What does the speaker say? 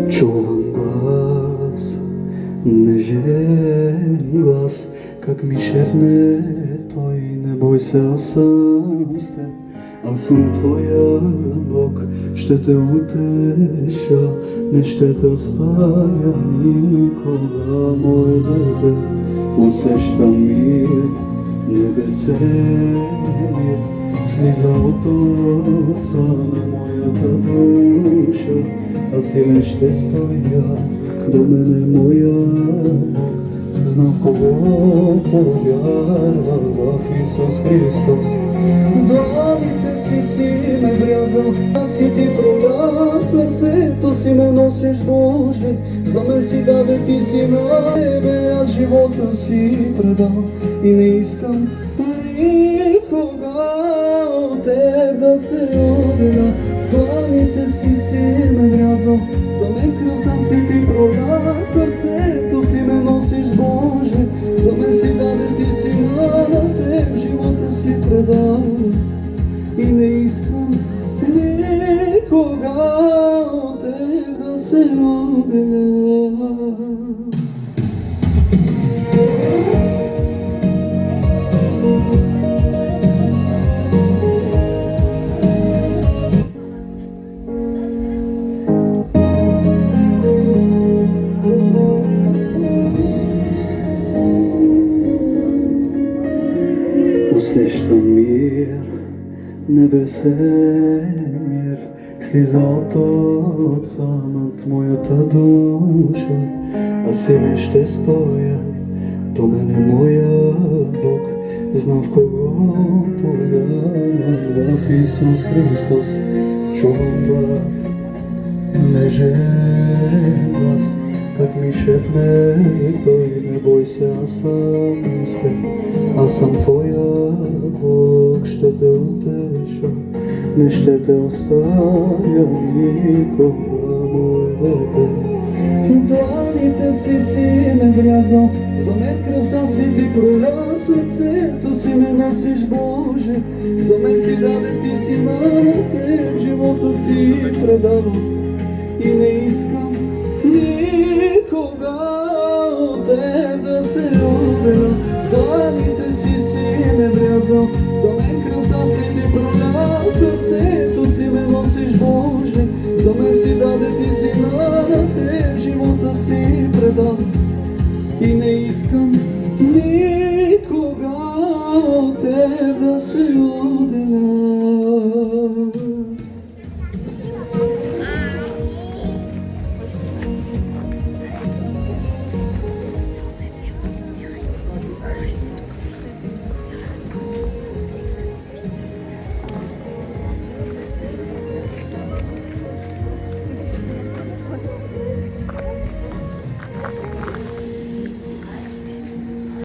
Чувам глас, нежен глас, как ми шепне той: не бой се, аз съм с теб, аз съм твоя Бог, ще те утеша, не ще те оставя никога, мое дете. Усещам мир, небесен мир, слиза от Отца на моята душа. Аз силен ще стоя, до мене моя Бог, знам в кого повярвам, в Исус Христос. Дланите си ме врязал, аз си ти проля, сърцето си ме носиш, Боже, за мен си даде ти си на тебе, аз живота си предал и не искам никога от теб да се отделя. Дланите си ме врязал, за мен кръвта си ти проля, сърцето си ме носиш, Боже, за мен си даде ти си на теб, живота си предал и не искам никога от теб да се отделя. Усещам мир, небесен мир, слиза от Отца над моята душа. Аз силен ще стоя, до мене моя Бог, знам в кого повярвам, в Исус Христос. Чувам глас, нежен глас, как ми шепне той: не бой се, аз съм с теб, аз съм твоя Бог, ще те утеша, не ще те оставя никога, мое дете. Дланите си ме врязал, за мен кръвта си ти проля, сърцето си ме носиш, Боже, за мен си даде ти си на теб, живота си предавам и не искам никога от теб да се отделя. Дланите си ме врязал, за мен кръвта си ти проля, сърце